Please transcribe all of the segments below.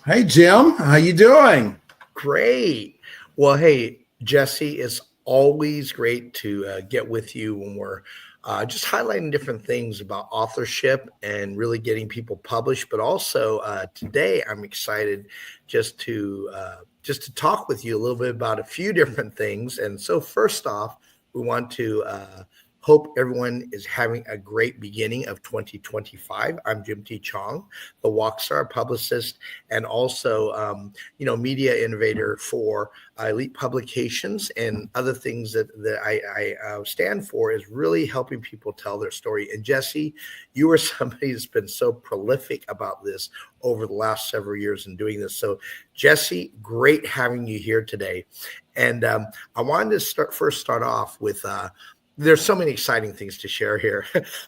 Hey, Jim, how you doing? Great. Well, hey, Jesse, it's always great to get with you when we're just highlighting different things about authorship and really getting people published. But also today, I'm excited just to talk with you a little bit about a few different things. And so, first off, we want to hope everyone is having a great beginning of 2025. I'm Jim T. Chong, the Walkstar publicist, and also media innovator for Elite Publications and other things that I stand for is really helping people tell their story. And Jesse, you are somebody that's been so prolific about this over the last several years in doing this. So, Jesse, great having you here today. And I wanted to start off with there's so many exciting things to share here.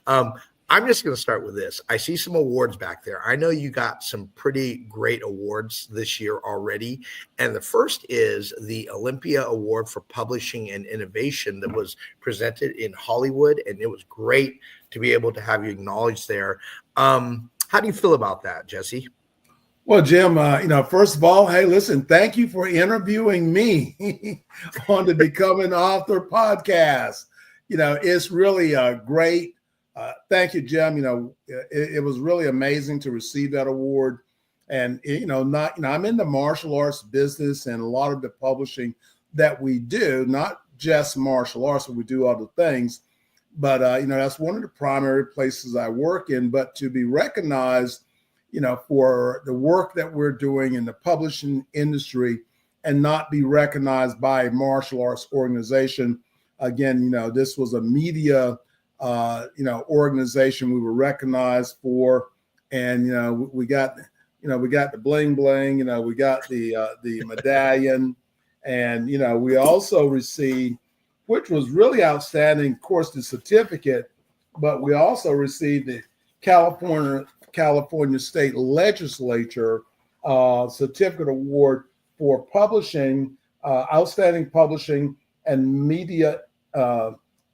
I'm just going to start with this. I see some awards back there. I know you got some pretty great awards this year already. And the first is the Olympia Award for Publishing and Innovation that was presented in Hollywood. And it was great to be able to have you acknowledged there. How do you feel about that, Jesse? Well, Jim, first of all, hey, listen, thank you for interviewing me on the Become an Author podcast. It's really great. Thank you, Jim. It was really amazing to receive that award. And, I'm in the martial arts business and a lot of the publishing that we do, not just martial arts, but we do other things. But, that's one of the primary places I work in. But to be recognized, for the work that we're doing in the publishing industry and not be recognized by a martial arts organization. Again, this was a media, organization we were recognized for, and we got the bling bling, we got the medallion, and we also received, which was really outstanding, of course, the certificate, but we also received the California State Legislature certificate award for publishing, outstanding publishing and media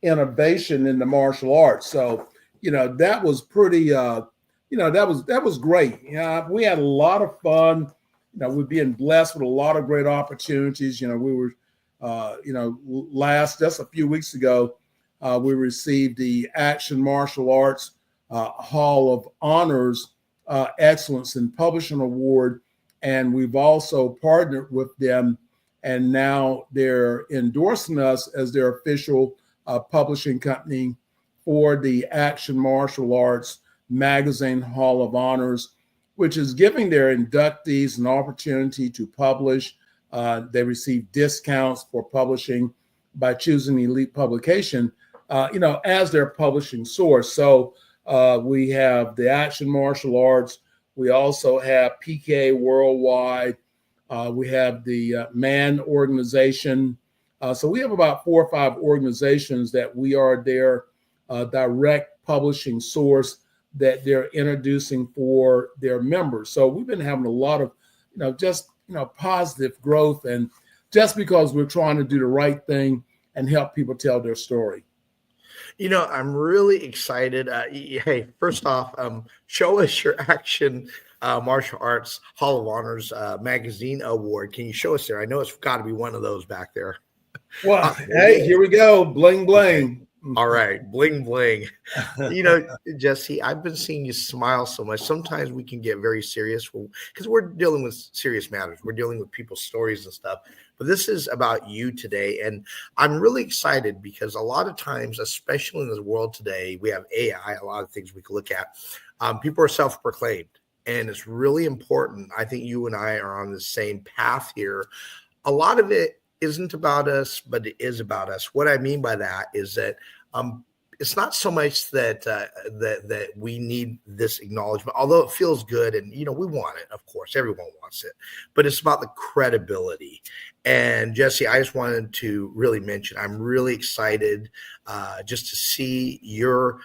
innovation in the martial arts. So, that was pretty, that was great. We had a lot of fun. We're being blessed with a lot of great opportunities. We were, just a few weeks ago, we received the Action Martial Arts Hall of Honors Excellence in Publishing Award. And we've also partnered with them, and now they're endorsing us as their official publishing company for the Action Martial Arts Magazine Hall of Honors, which is giving their inductees an opportunity to publish. They receive discounts for publishing by choosing Elite Publication, as their publishing source. So we have the Action Martial Arts. We also have PK Worldwide. We have the MAN organization. So we have about 4 or 5 organizations that we are their direct publishing source that they're introducing for their members. So we've been having a lot of, positive growth, and just because we're trying to do the right thing and help people tell their story. I'm really excited. Hey, first off, show us your Action Martial Arts Hall of Honors Magazine Award. Can you show us there? I know it's got to be one of those back there. Well, hey, here we go. Bling, bling. Okay. All right. Bling, bling. Jesse, I've been seeing you smile so much. Sometimes we can get very serious because we're dealing with serious matters. We're dealing with people's stories and stuff. But this is about you today. And I'm really excited because a lot of times, especially in this world today, we have AI, a lot of things we can look at. People are self-proclaimed. And it's really important. I think you and I are on the same path here. A lot of it isn't about us, but it is about us. What I mean by that is that it's not so much that that we need this acknowledgement, although it feels good and we want it. Of course, everyone wants it, but it's about the credibility. And Jesse, I just wanted to really mention I'm really excited just to see your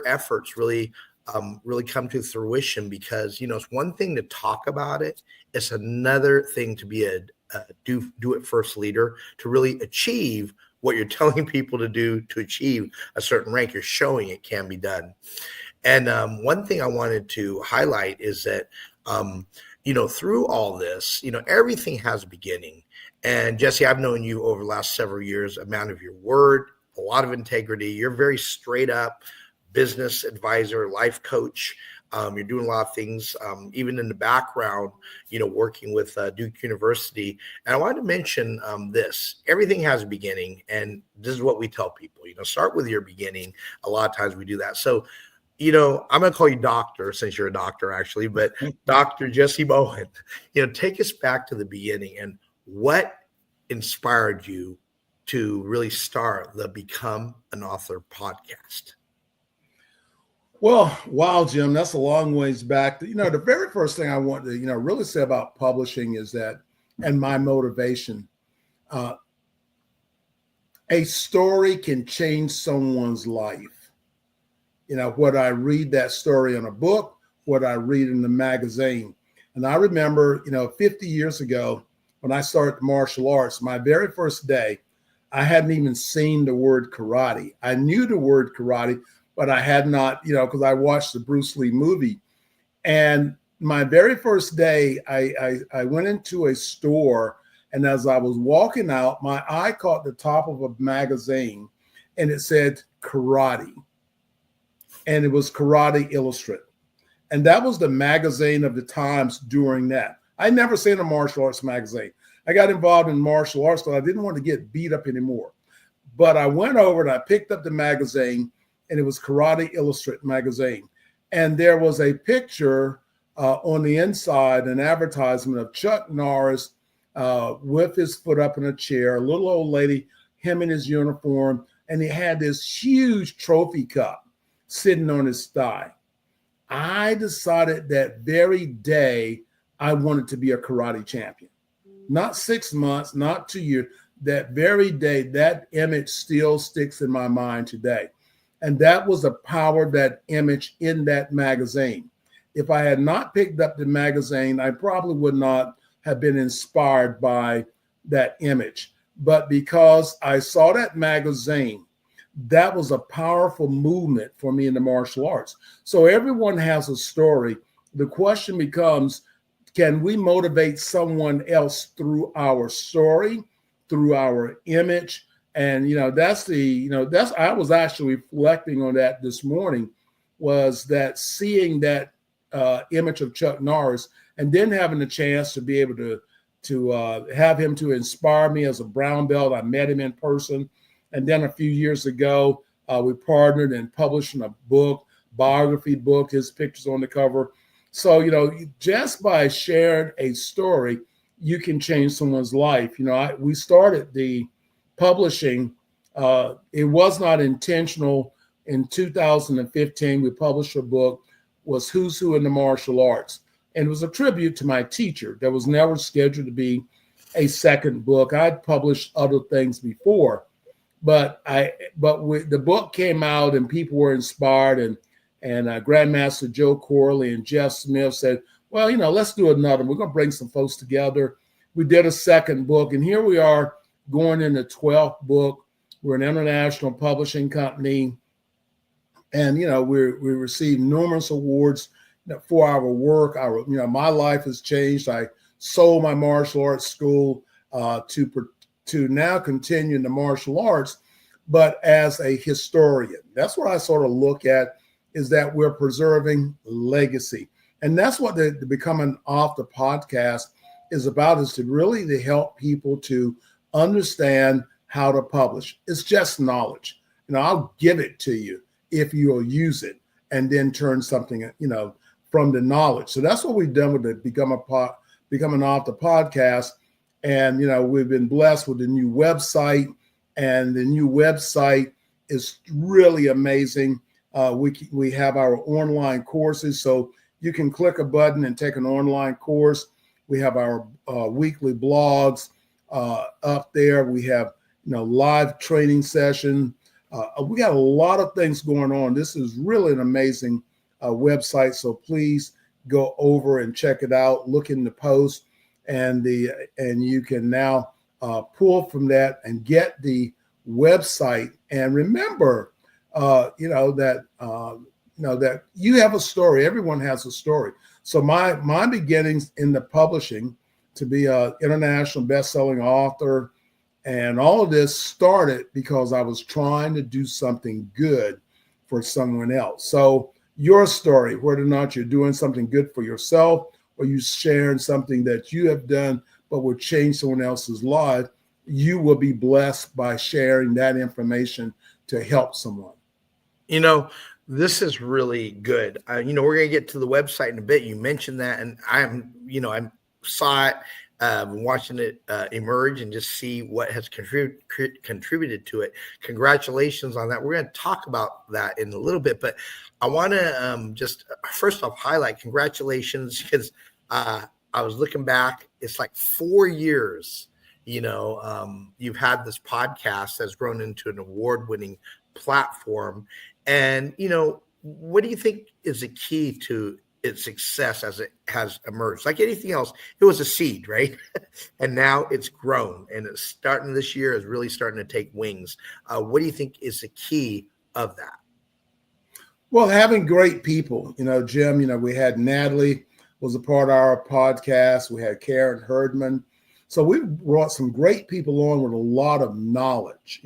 efforts really come to fruition, because it's one thing to talk about it, it's another thing to be a do it first leader, to really achieve what you're telling people to do to achieve a certain rank. You're showing it can be done. And one thing I wanted to highlight is that through all this, everything has a beginning. And Jessie, I've known you over the last several years, a man of your word, a lot of integrity. You're very straight up business advisor, life coach. You're doing a lot of things, even in the background, working with Duke University. And I wanted to mention this. Everything has a beginning. And this is what we tell people, start with your beginning. A lot of times we do that. So, I'm going to call you doctor, since you're a doctor, actually, but Dr. Jessie Bowen, take us back to the beginning and what inspired you to really start the Become an Author podcast. Well, wow, Jim, that's a long ways back. The very first thing I want to, really say about publishing is that, and my motivation, a story can change someone's life. Whether I read that story in a book, what I read in the magazine. And I remember, 50 years ago, when I started martial arts, my very first day, I hadn't even seen the word karate. I knew the word karate, but I had not, because I watched the Bruce Lee movie. And my very first day, I went into a store, and as I was walking out, my eye caught the top of a magazine, and it said karate. And it was Karate Illustrated. And that was the magazine of the times during that. I'd never seen a martial arts magazine. I got involved in martial arts because I didn't want to get beat up anymore. But I went over and I picked up the magazine, and it was Karate Illustrated magazine. And there was a picture on the inside, an advertisement of Chuck Norris with his foot up in a chair, a little old lady, him in his uniform, and he had this huge trophy cup sitting on his thigh. I decided that very day I wanted to be a karate champion. Not 6 months, not 2 years. That very day, that image still sticks in my mind today. And that was the power of that image in that magazine. If I had not picked up the magazine, I probably would not have been inspired by that image. But because I saw that magazine, that was a powerful movement for me in the martial arts. So everyone has a story. The question becomes, can we motivate someone else through our story, through our image? And, I was actually reflecting on that this morning, was that seeing that image of Chuck Norris and then having the chance to be able to have him to inspire me as a brown belt. I met him in person. And then a few years ago, we partnered in publishing a book, biography book, his pictures on the cover. So, just by sharing a story, you can change someone's life. We started the publishing. It was not intentional. In 2015, we published a book, was Who's Who in the Martial Arts. And it was a tribute to my teacher. There was never scheduled to be a second book. I'd published other things before. But the book came out and people were inspired, and Grandmaster Joe Corley and Jeff Smith said, well, let's do another. We're going to bring some folks together. We did a second book, and here we are going in the 12th book. We're an international publishing company, and we received numerous awards for our work. My life has changed. I sold my martial arts school to now continue in the martial arts, but as a historian. That's what I sort of look at, is that we're preserving legacy. And that's what the Becoming Author podcast is about, is to really to help people to understand how to publish. It's just knowledge. I'll give it to you if you'll use it and then turn something, from the knowledge. So that's what we've done with the Become an Author podcast. And, we've been blessed with the new website, and the new website is really amazing. We have our online courses, so you can click a button and take an online course. We have our weekly blogs up there. We have, live training session. We got a lot of things going on. This is really an amazing website. So please go over and check it out. Look in the post. And you can now pull from that and get the website. And remember, that you have a story. Everyone has a story. So my beginnings in the publishing to be an international best-selling author, and all of this started because I was trying to do something good for someone else. So your story, whether or not you're doing something good for yourself or you sharing something that you have done but will change someone else's life, you will be blessed by sharing that information to help someone. You know, this is really good. We're going to get to the website in a bit. You mentioned that, and I saw it, watching it emerge and just see what has contributed to it. Congratulations on that. We're going to talk about that in a little bit, but I want to just first off highlight congratulations, because I was looking back. It's like 4 years. You've had this podcast that's grown into an award-winning platform. And, what do you think is the key to its success as it has emerged? Like anything else, it was a seed, right? And now it's grown, and it's starting this year is really starting to take wings. What do you think is the key of that? Well, having great people, Jim, we had Natalie was a part of our podcast. We had Karen Herdman. So we brought some great people on with a lot of knowledge,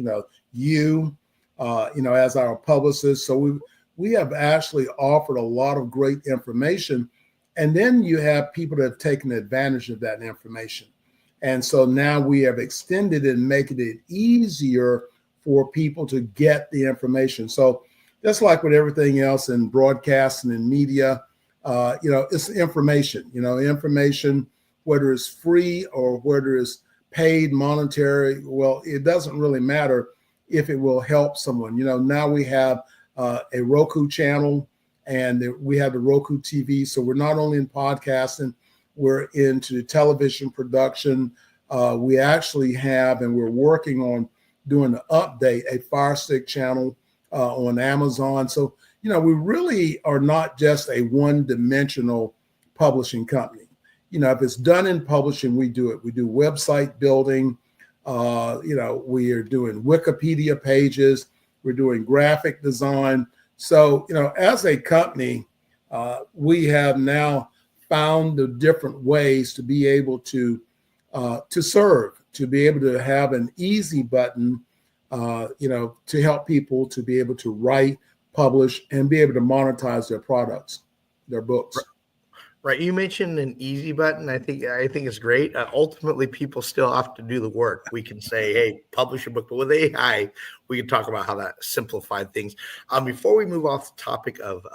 as our publicist. So we have actually offered a lot of great information. And then you have people that have taken advantage of that information. And so now we have extended it and making it easier for people to get the information. So just like with everything else in broadcasting and media, it's information, information, whether it's free or whether it's paid monetary. Well, it doesn't really matter if it will help someone. Now we have a Roku channel, and we have the Roku TV. So we're not only in podcasting, we're into television production. We actually have, and we're working on doing an update, a Fire Stick channel on Amazon. So, we really are not just a one-dimensional publishing company. If it's done in publishing, we do it. We do website building. We are doing Wikipedia pages. We're doing graphic design. So, as a company, we have now found the different ways to be able to serve, to be able to have an easy button, to help people to be able to write, publish, and be able to monetize their products, their books. Right. You mentioned an easy button. I think it's great. Ultimately, people still have to do the work. We can say, hey, publish a book, but with AI, we can talk about how that simplified things. Before we move off the topic of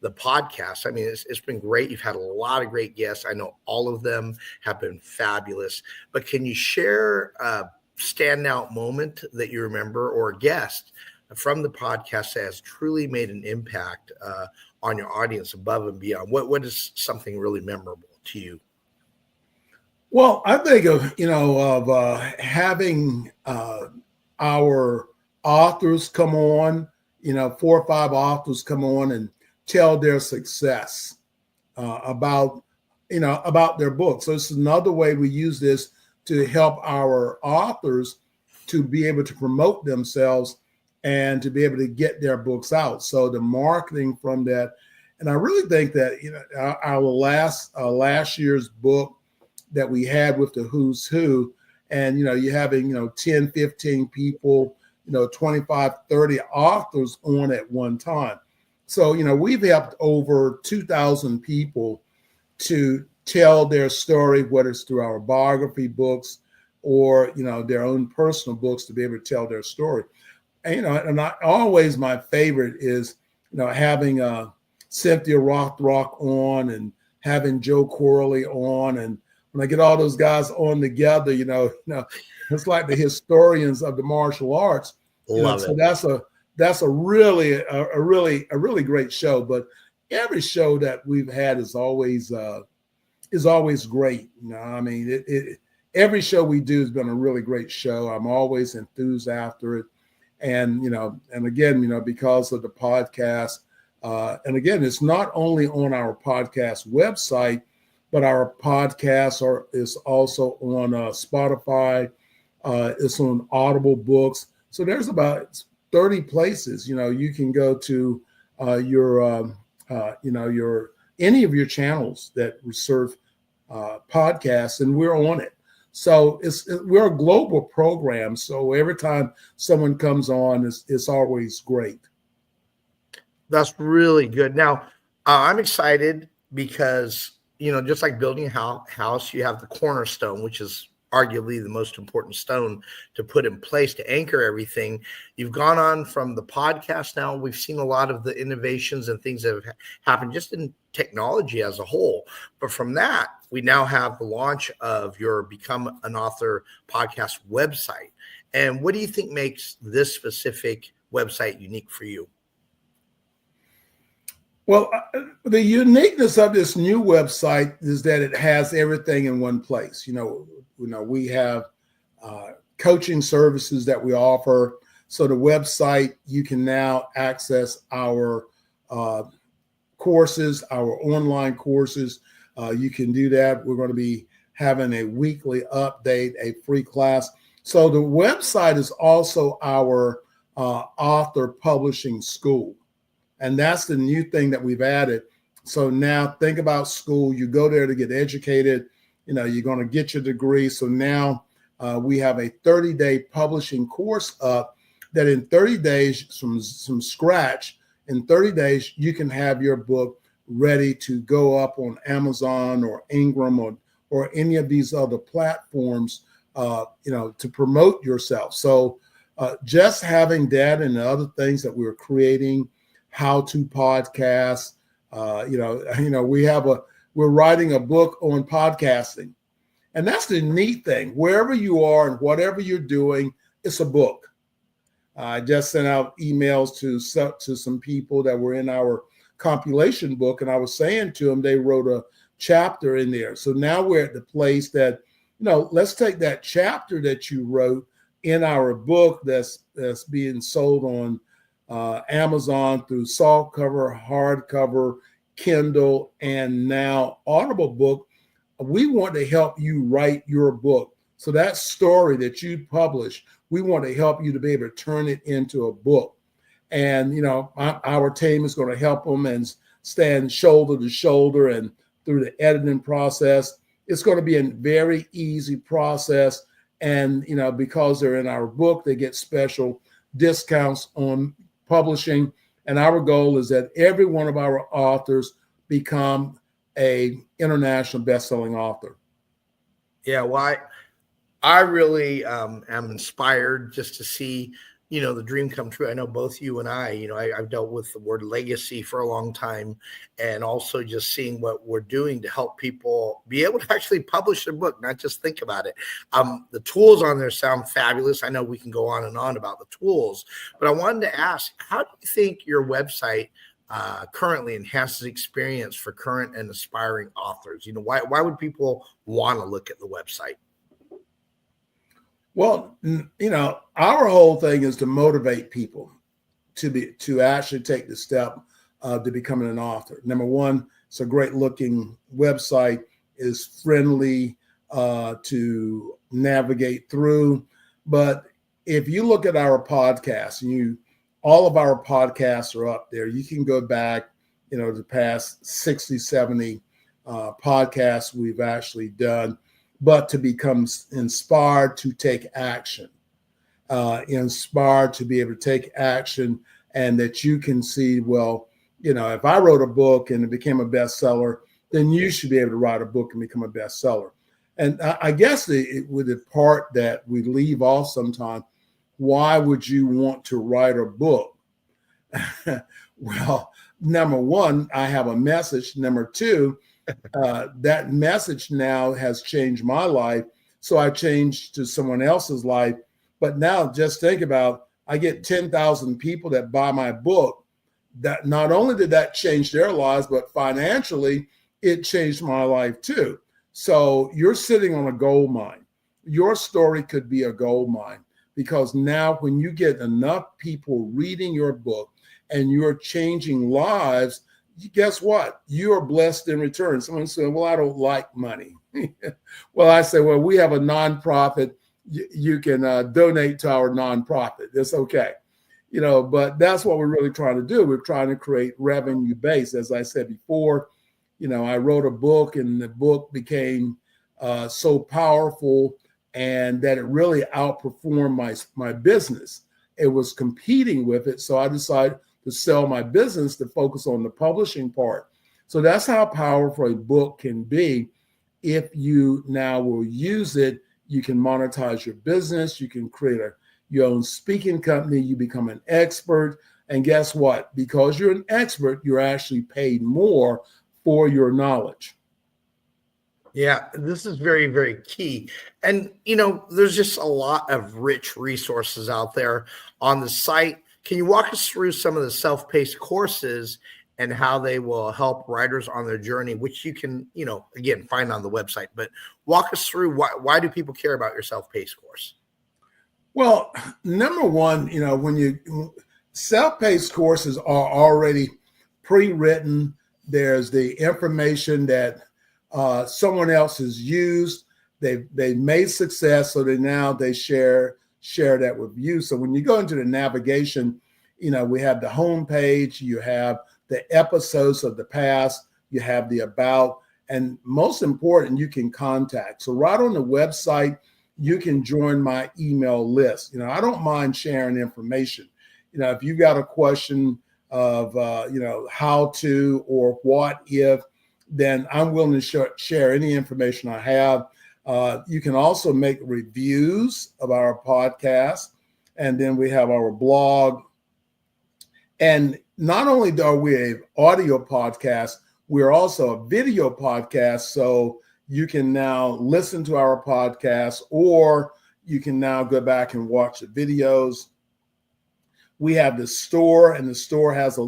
the podcast, I mean, it's been great. You've had a lot of great guests. I know all of them have been fabulous. But can you share a standout moment that you remember, or a guest from the podcast that has truly made an impact on your audience above and beyond? What is something really memorable to you? Well, I think of having our authors come on, 4 or 5 authors come on and tell their success about their book. So it's another way we use this to help our authors to be able to promote themselves and to be able to get their books out. So the marketing from that, and I really think that our last year's book that we had with the Who's Who, and you having 10, 15 people, 25, 30 authors on at one time. So we've helped over 2,000 people to tell their story, whether it's through our biography books or their own personal books, to be able to tell their story. And always my favorite is, having Cynthia Rothrock on and having Joe Corley on. And when I get all those guys on together, it's like the historians of the martial arts. So that's a really great show. But every show that we've had is always great. I mean, every show we do has been a really great show. I'm always enthused after it. And, and again, because of the podcast, and again, it's not only on our podcast website, but our podcast is also on Spotify. It's on Audible Books. So there's about 30 places, you can go to your any of your channels that serve podcasts, and we're on it. So we're a global program. So every time someone comes on, it's always great. That's really good. Now, I'm excited because, just like building a house, you have the cornerstone, which is arguably the most important stone to put in place to anchor everything. You've gone on from the podcast now. We've seen a lot of the innovations and things that have happened just in technology as a whole. But from that, we now have the launch of your Become an Author podcast website. And what do you think makes this specific website unique for you? Well, the uniqueness of this new website is that it has everything in one place. We have coaching services that we offer. So the website, you can now access our courses, our online courses. You can do that. We're going to be having a weekly update, a free class. So the website is also our author publishing school. And that's the new thing that we've added. So now think about school. You go there to get educated. You're going to get your degree. So now we have a 30-day publishing course up that in 30 days from scratch, in 30 days, you can have your book ready to go up on Amazon or Ingram or any of these other platforms, to promote yourself. So just having that and the other things that we're creating, how-to podcasts, we're writing a book on podcasting. And that's the neat thing. Wherever you are and whatever you're doing, it's a book. I just sent out emails to some people that were in our compilation book, and I was saying to them, they wrote a chapter in there. So now we're at the place that, let's take that chapter that you wrote in our book that's being sold on Amazon through softcover, hardcover, Kindle, and now Audible book. We want to help you write your book. So that story that you publish, we want to help you to be able to turn it into a book. And, our team is going to help them and stand shoulder to shoulder and through the editing process. It's going to be a very easy process. And, because they're in our book, they get special discounts on publishing. And our goal is that every one of our authors become a international best-selling author. Yeah, well, I really am inspired just to see, the dream come true. I know both you and I've dealt with the word legacy for a long time, and also just seeing what we're doing to help people be able to actually publish their book, not just think about it. The tools on there sound fabulous. I know we can go on and on about the tools, but I wanted to ask, how do you think your website currently enhances experience for current and aspiring authors? Why would people want to look at the website? Well, our whole thing is to motivate people to actually take the step to becoming an author. Number one, it's a great looking website, is friendly to navigate through. But if you look at our podcast, and all of our podcasts are up there, you can go back, the past 60, 70 podcasts we've actually done. But to become inspired to take action, inspired to be able to take action, and that you can see, well, if I wrote a book and it became a bestseller, then you should be able to write a book and become a bestseller. And I guess with the part that we leave off sometimes, why would you want to write a book? Well, number one, I have a message. Number two, that message now has changed my life. So I changed to someone else's life. But now just think about, I get 10,000 people that buy my book. That not only did that change their lives, but financially, it changed my life too. So you're sitting on a gold mine. Your story could be a gold mine, because now when you get enough people reading your book and you're changing lives, guess what? You are blessed in return. Someone said, well, I don't like money. Well, I say, well, we have a nonprofit. You can donate to our nonprofit. It's okay. But that's what we're really trying to do. We're trying to create revenue base. As I said before, I wrote a book, and the book became so powerful, and that it really outperformed my business. It was competing with it, so I decided to sell my business to focus on the publishing part. So that's how powerful a book can be. If you now will use it, you can monetize your business. You can create your own speaking company. You become an expert. And guess what? Because you're an expert, you're actually paid more for your knowledge. Yeah, this is very, very key. And, there's just a lot of rich resources out there on the site. Can you walk us through some of the self-paced courses and how they will help writers on their journey, which you can, again, find on the website? But walk us through why do people care about your self-paced course? Well, number one, when self-paced courses are already pre-written, there's the information that someone else has used. They made success, so they share that with you. So when you go into the navigation, we have the home page, you have the episodes of the past, you have the about, and most important, you can contact. So right on the website, you can join my email list. I don't mind sharing information. If you've got a question of how to or what if, then I'm willing to share any information I have. You can also make reviews of our podcast, and then we have our blog. And not only are we an audio podcast, we're also a video podcast. So you can now listen to our podcast, or you can now go back and watch the videos. We have the store, and the store has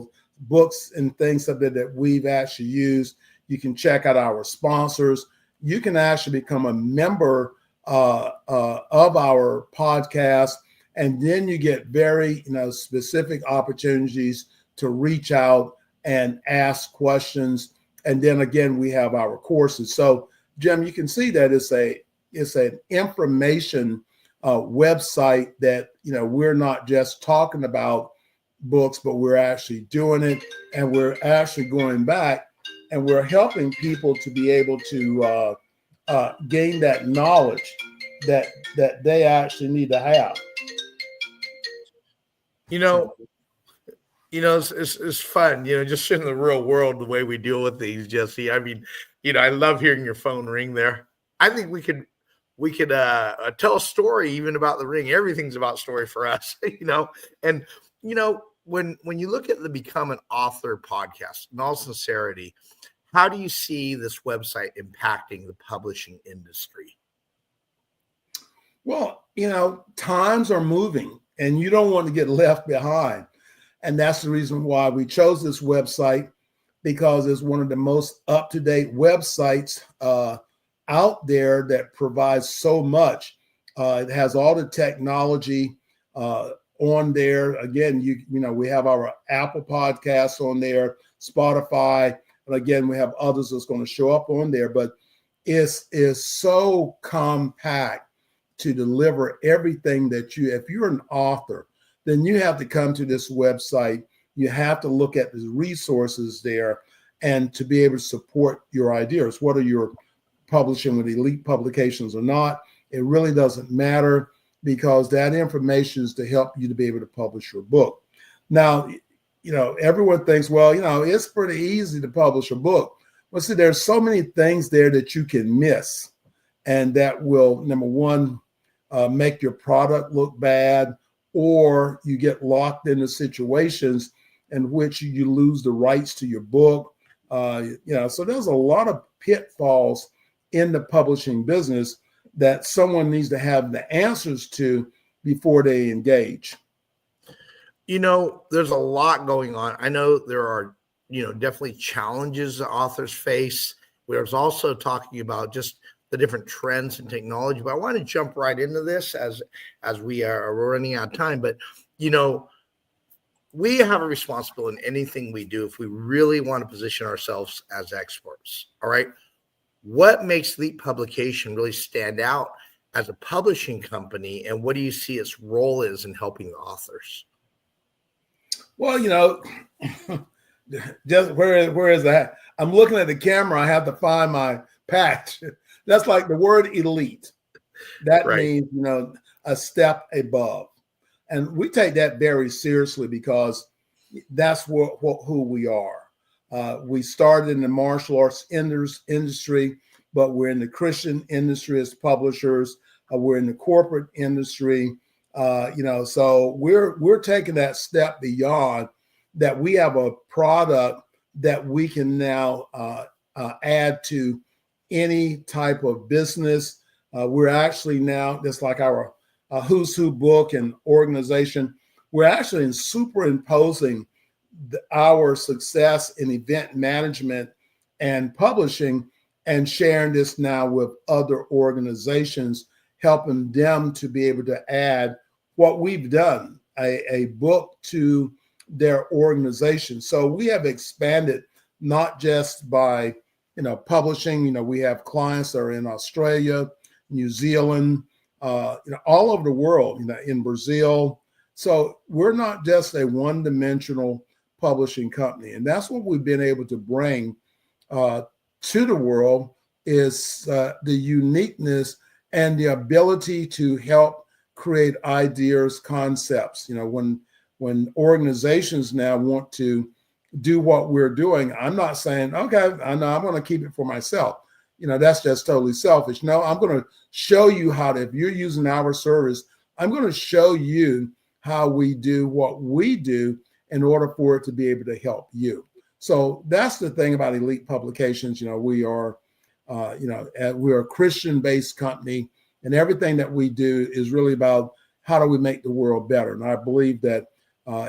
books and things of it that we've actually used. You can check out our sponsors. You can actually become a member of our podcast, and then you get very specific opportunities to reach out and ask questions. And then again, we have our courses. So Jim, you can see that it's an information website that we're not just talking about books, but we're actually doing it, and we're actually going back and we're helping people to be able to gain that knowledge that they actually need to have. It's fun, just in the real world, the way we deal with these, Jesse. I mean, I love hearing your phone ring there. I think we could tell a story even about the ring. Everything's about story for us, and when you look at the Become an Author podcast, in all sincerity, how do you see this website impacting the publishing industry? Well, times are moving, and you don't want to get left behind. And that's the reason why we chose this website, because it's one of the most up-to-date websites out there that provides so much. It has all the technology on there. Again, we have our Apple podcasts on there, Spotify, and again, we have others that's going to show up on there. But it's so compact to deliver everything that if you're an author, then you have to come to this website. You have to look at the resources there, and to be able to support your ideas, whether you're publishing with elite publications or not, it really doesn't matter, because that information is to help you to be able to publish your book. Now, everyone thinks, well, it's pretty easy to publish a book. Well, see, there's so many things there that you can miss, and that will, number one, make your product look bad, or you get locked into situations in which you lose the rights to your book. So there's a lot of pitfalls in the publishing business that someone needs to have the answers to before they engage. There's a lot going on. I know there are, definitely challenges that authors face. There's also talking about just the different trends and technology, but I want to jump right into this as we are running out of time. But, we have a responsibility in anything we do if we really want to position ourselves as experts. All right. What makes Leap Publication really stand out as a publishing company, and what do you see its role is in helping the authors? Well, Just where is that? I'm looking at the camera. I have to find my patch. That's like the word elite. That Right. means, a step above. And we take that very seriously because that's who we are. We started in the martial arts industry, but we're in the Christian industry as publishers. We're in the corporate industry. So we're taking that step beyond that. We have a product that we can now add to any type of business. We're actually now, just like our Who's Who book and organization, we're actually superimposing our success in event management and publishing and sharing this now with other organizations, helping them to be able to add what we've done, a book to their organization. So we have expanded not just by publishing. We have clients that are in Australia, New Zealand, all over the world, in Brazil. So we're not just a one-dimensional publishing company. And that's what we've been able to bring to the world is the uniqueness and the ability to help create ideas, concepts. When organizations now want to do what we're doing, I'm not saying, okay, I know I'm going to keep it for myself. That's just totally selfish. No, I'm going to show you how to, if you're using our service, I'm going to show you how we do what we do in order for it to be able to help you. So that's the thing about Elite Publications. We are, we're a Christian-based company, and everything that we do is really about how do we make the world better. And I believe that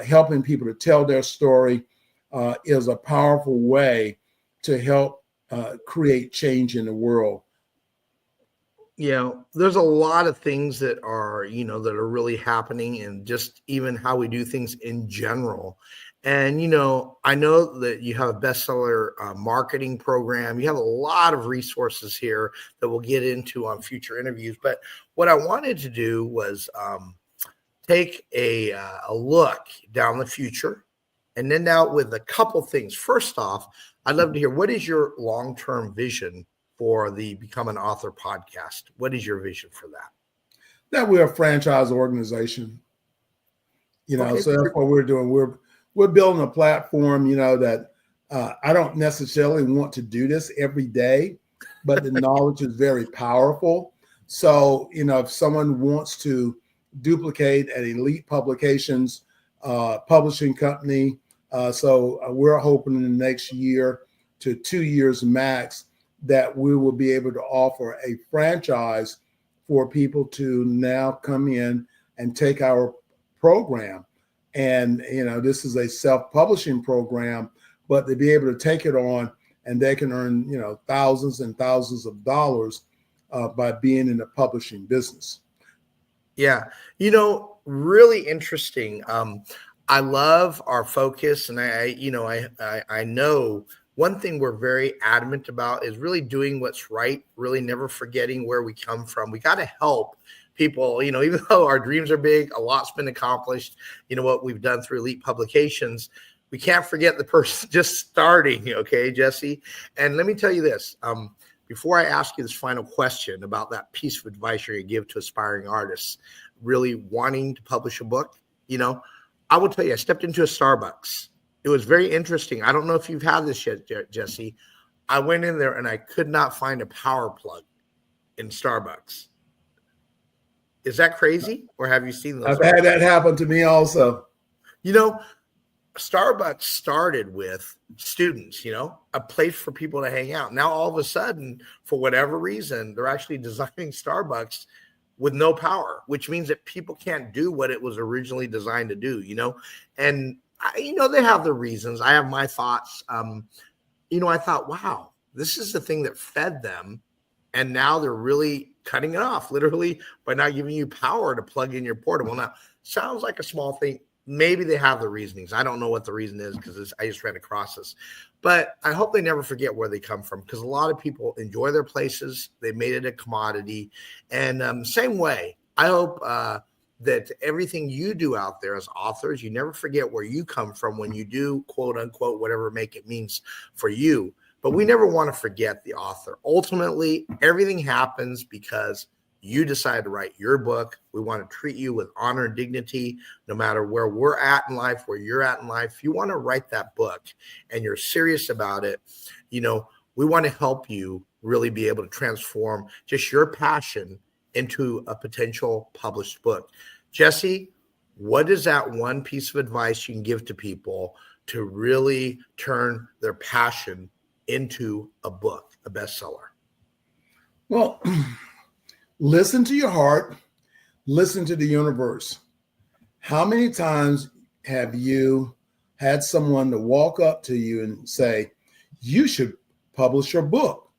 helping people to tell their story is a powerful way to help create change in the world. There's a lot of things that are, that are really happening, and just even how we do things in general. And, I know that you have a bestseller marketing program. You have a lot of resources here that we'll get into on future interviews. But what I wanted to do was take a look down the future, and then out with a couple things. First off, I'd love to hear, what is your long-term vision for the Become an Author podcast? What is your vision for that? That we're a franchise organization, okay. So that's what we're doing. We're building a platform, that I don't necessarily want to do this every day, but the knowledge is very powerful. So, if someone wants to duplicate an Elite Publications publishing company, so we're hoping in the next year to 2 years max that we will be able to offer a franchise for people to now come in and take our program. And, this is a self-publishing program, but to be able to take it on and they can earn, thousands and thousands of dollars by being in the publishing business. Yeah. Really interesting. I love our focus, and I know one thing we're very adamant about is really doing what's right, really never forgetting where we come from. We got to help people, even though our dreams are big, a lot's been accomplished, what we've done through Elite Publications, we can't forget the person just starting. Okay, Jessie. And let me tell you this, before I ask you this final question about that piece of advice you're going to give to aspiring artists really wanting to publish a book, I will tell you, I stepped into a Starbucks. It was very interesting. I don't know if you've had this yet, Jessie. I went in there and I could not find a power plug in Starbucks. Is that crazy? Or have you seen those? I've had that happen to me also. Starbucks started with students, a place for people to hang out. Now, all of a sudden, for whatever reason, they're actually designing Starbucks with no power, which means that people can't do what it was originally designed to do, and they have their reasons. I have my thoughts. I thought, wow, this is the thing that fed them. And now they're really cutting it off, literally, by not giving you power to plug in your portable. Now, sounds like a small thing. Maybe they have the reasonings. I don't know what the reason is because I just ran across this. But I hope they never forget where they come from, because a lot of people enjoy their places. They made it a commodity. And same way, I hope that everything you do out there as authors, you never forget where you come from when you do, quote unquote, whatever make it means for you. But we never want to forget the author. Ultimately, everything happens because you decide to write your book. We want to treat you with honor and dignity, no matter where we're at in life, where you're at in life. If you want to write that book and you're serious about it, we want to help you really be able to transform just your passion into a potential published book. Jessie, what is that one piece of advice you can give to people to really turn their passion into a book, a bestseller? Well, listen to your heart, listen to the universe. How many times have you had someone to walk up to you and say, you should publish your book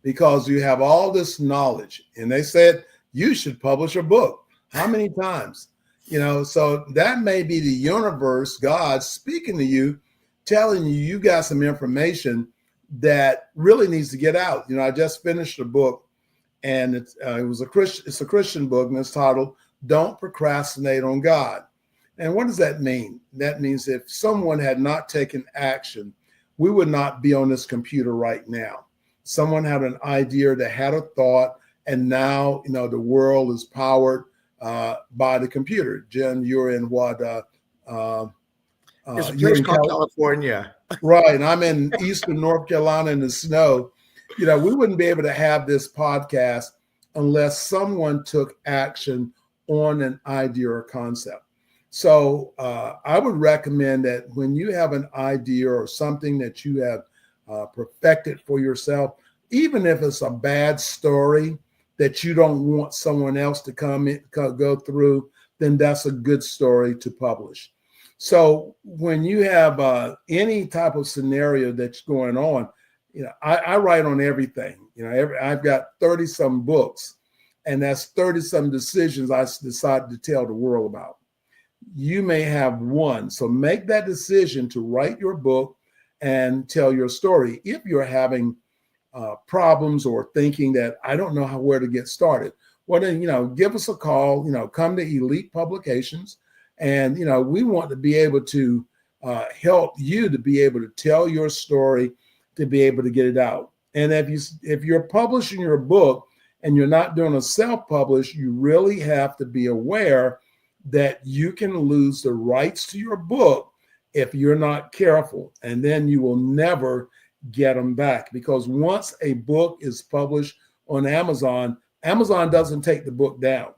because you have all this knowledge? And they said, you should publish a book. How many times? So that may be the universe, God speaking to you, telling you got some information that really needs to get out. I just finished a book, and it's a Christian book, and it's titled "Don't Procrastinate on God." And what does that mean? That means if someone had not taken action, we would not be on this computer right now. Someone had an idea, they had a thought, and now the world is powered by the computer. Jen, you're in what? It's a place called California. Right. And I'm in Eastern North Carolina in the snow. We wouldn't be able to have this podcast unless someone took action on an idea or concept. So I would recommend that when you have an idea or something that you have perfected for yourself, even if it's a bad story that you don't want someone else to go through, then that's a good story to publish. So when you have any type of scenario that's going on, I write on everything. I've got 30 some books, and that's 30 some decisions I decided to tell the world about. You may have one. So make that decision to write your book and tell your story. If you're having problems or thinking that I don't know where to get started, well, then, give us a call, come to Elite Publications. And, we want to be able to help you to be able to tell your story, to be able to get it out. And if you're publishing your book and you're not doing a self-publish, you really have to be aware that you can lose the rights to your book if you're not careful. And then you will never get them back, because once a book is published on Amazon, Amazon doesn't take the book down.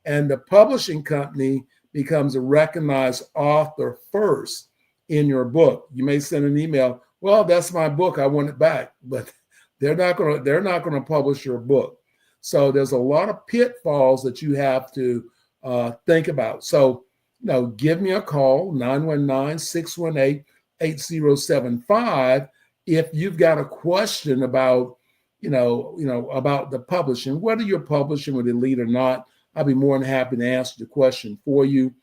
And the publishing company becomes a recognized author first in your book. You may send an email, well, that's my book, I want it back. But they're not going to publish your book. So there's a lot of pitfalls that you have to think about. So, give me a call, 919-618-8075, if you've got a question about, about the publishing, whether you're publishing with Elite or not. I'll be more than happy to answer the question for you.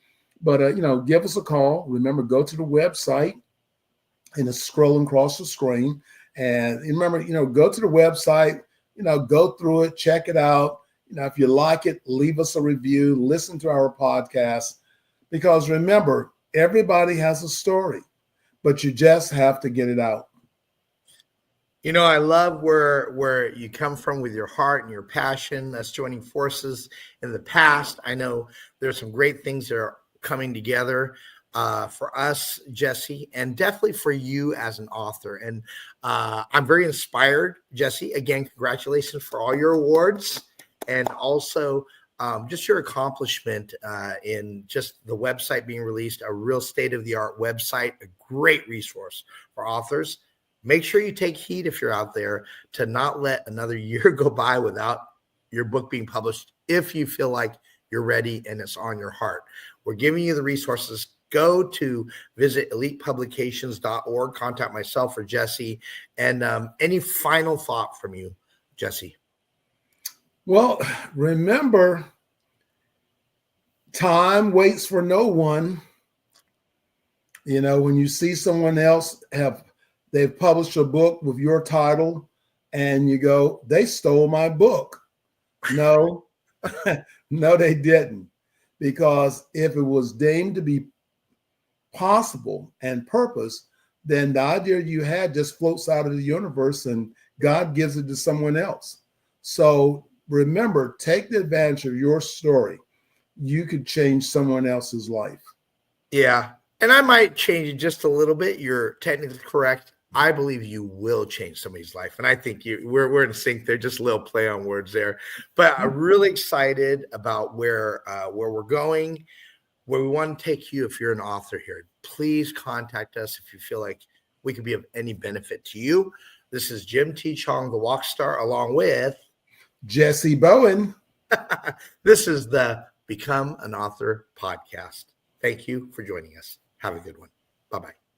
But, give us a call. Remember, go to the website, and it's scrolling across the screen. And remember, go to the website, go through it, check it out. If you like it, leave us a review, listen to our podcast. Because remember, everybody has a story, but you just have to get it out. I love where you come from with your heart and your passion. Us joining forces in the past. I know there's some great things that are coming together for us, Jessie, and definitely for you as an author. And I'm very inspired, Jessie. Again, congratulations for all your awards, and also just your accomplishment in just the website being released, a real state-of-the-art website, a great resource for authors. Make sure you take heed, if you're out there, to not let another year go by without your book being published if you feel like you're ready and it's on your heart. We're giving you the resources. Go to visit elitepublications.org, contact myself or Jessie. And any final thought from you, Jessie? Well, remember, time waits for no one. When you see someone else they've published a book with your title, and you go, they stole my book. No, no, they didn't. because if it was deemed to be possible and purpose, then the idea you had just floats out of the universe and God gives it to someone else. So remember, take the advantage of your story. You could change someone else's life. Yeah. And I might change it just a little bit. You're technically correct. I believe you will change somebody's life. And I think we're in sync there, just a little play on words there. But I'm really excited about where we're going, where we want to take you. If you're an author here, please contact us if you feel like we could be of any benefit to you. This is Jim T. Chong, the Walk Star, along with Jessie Bowen. This is the Become an Author podcast. Thank you for joining us. Have a good one. Bye-bye.